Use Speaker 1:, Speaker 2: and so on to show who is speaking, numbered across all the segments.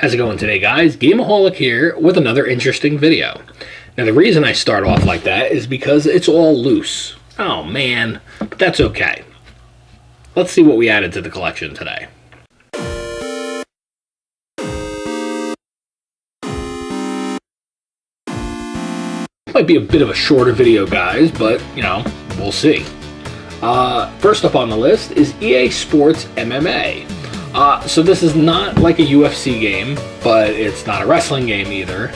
Speaker 1: How's it going today, guys? Gameaholic here with another interesting video. Now, the reason I start off like that is because it's all loose. Oh, man. But that's okay. Let's see what we added to the collection today. Might be a bit of a shorter video, guys, but, you know, we'll see. First up on the list is EA Sports MMA. So this is not like a UFC game, but it's not a wrestling game either.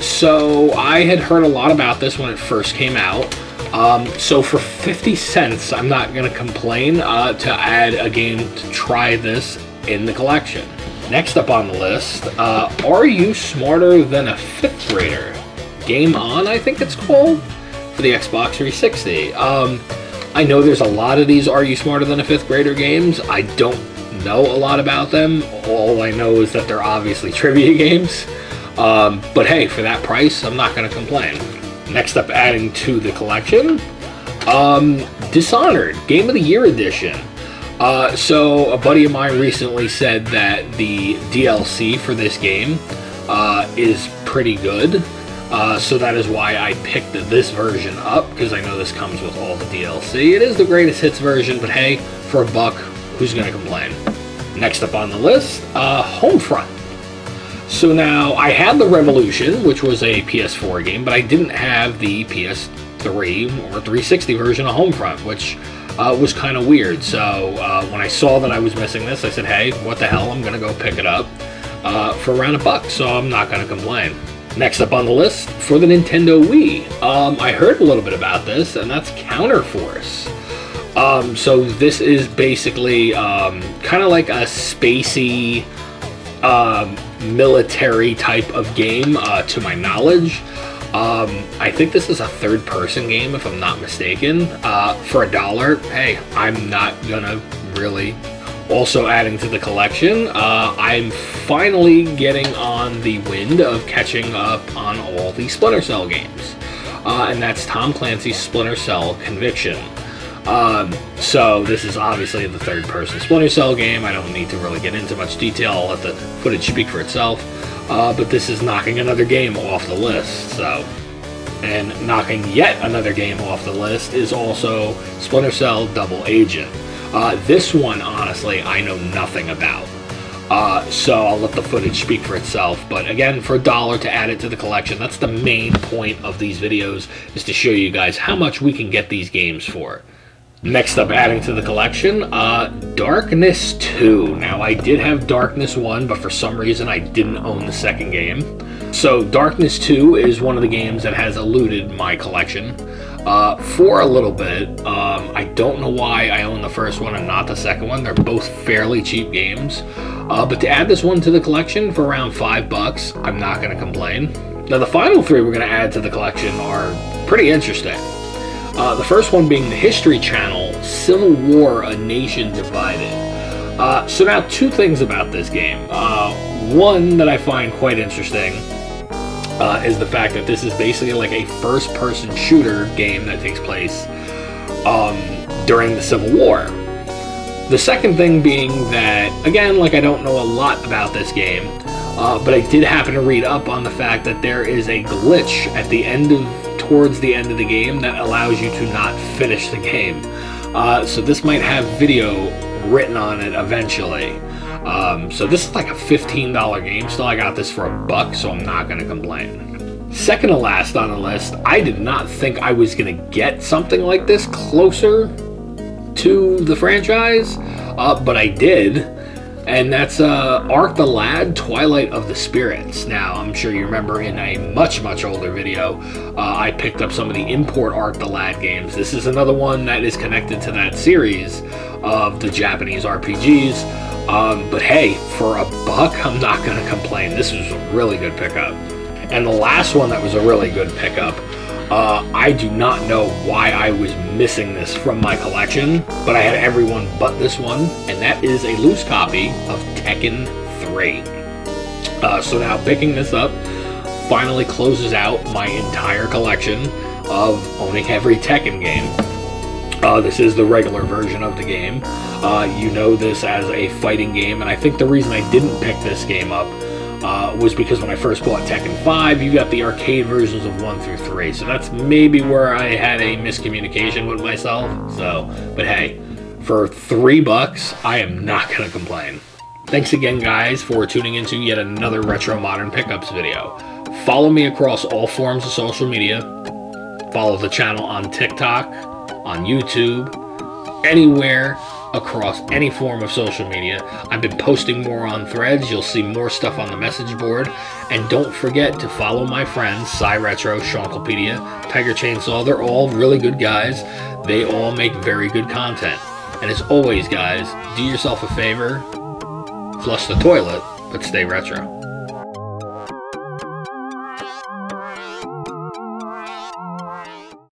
Speaker 1: So I had heard a lot about this when it first came out. So for 50 cents, I'm not going to complain to add a game to try this in the collection. Next up on the list, Are You Smarter Than a Fifth Grader? Game On, I think it's called, for the Xbox 360. I know there's a lot of these Are You Smarter Than a Fifth Grader games. I don't know a lot about them. All I know is that they're obviously trivia games. But hey, for that price, I'm not going to complain. Next up, adding to the collection, Dishonored, Game of the Year Edition. So a buddy of mine recently said that the DLC for this game is pretty good. So that is why I picked this version up, because I know this comes with all the DLC. It is the greatest hits version, but hey, for a buck, who's going to complain? Next up on the list, Homefront. So now, I had the Revolution, which was a PS4 game, but I didn't have the PS3 or 360 version of Homefront, which was kind of weird. So when I saw that I was missing this, I said, hey, what the hell, I'm going to go pick it up for around a buck, so I'm not going to complain. Next up on the list, for the Nintendo Wii, I heard a little bit about this, and that's Counterforce. So this is basically kind of like a spacey military type of game, to my knowledge. I think this is a third-person game, if I'm not mistaken. For $1, hey, I'm not gonna really. Also adding to the collection, I'm finally getting on the wind of catching up on all the Splinter Cell games. And that's Tom Clancy's Splinter Cell Conviction. So this is obviously the third-person Splinter Cell game. I don't need to really get into much detail. I'll let the footage speak for itself. But this is knocking another game off the list. So, and knocking yet another game off the list is also Splinter Cell Double Agent. This one, honestly, I know nothing about. So I'll let the footage speak for itself. But again, for $1 to add it to the collection, that's the main point of these videos, is to show you guys how much we can get these games for. Next up, adding to the collection, Darkness 2. Now, I did have Darkness 1, but for some reason I didn't own the second game. So Darkness 2 is one of the games that has eluded my collection for a little bit. I don't know why I own the first one and not the second one. They're both fairly cheap games. But to add this one to the collection for around $5, I'm not going to complain. Now, the final three we're going to add to the collection are pretty interesting. The first one being the History Channel, Civil War, A Nation Divided. So now, two things about this game. One that I find quite interesting is the fact that this is basically like a first-person shooter game that takes place during the Civil War. The second thing being that, again, like, I don't know a lot about this game, but I did happen to read up on the fact that there is a glitch at the end towards the end of the game that allows you to not finish the game. So this might have video written on it eventually. So this is like a $15 game. Still, I got this for $1, so I'm not going to complain. Second to last on the list, I did not think I was going to get something like this closer to the franchise, but I did. And that's Ark the Lad, Twilight of the Spirits. Now, I'm sure you remember in a much, much older video, I picked up some of the import Ark the Lad games. This is another one that is connected to that series of the Japanese RPGs. But hey, for $1, I'm not going to complain. This was a really good pickup. And the last one that was a really good pickup, I do not know why I was missing this from my collection, but I had everyone but this one, and that is a loose copy of Tekken 3. So now picking this up finally closes out my entire collection of owning every Tekken game. This is the regular version of the game. You know this as a fighting game, and I think the reason I didn't pick this game up was because when I first bought Tekken 5, you got the arcade versions of 1 through 3. So that's maybe where I had a miscommunication with myself. But hey, for $3, I am not going to complain. Thanks again, guys, for tuning into yet another Retro Modern Pickups video. Follow me across all forms of social media. Follow the channel on TikTok, on YouTube, anywhere across any form of social media. I've been posting more on Threads. You'll see more stuff on the message board. And don't forget to follow my friends, Cy Retro, Shonkelpedia, Tiger Chainsaw. They're all really good guys. They all make very good content. And as always, guys, do yourself a favor, flush the toilet, but stay retro.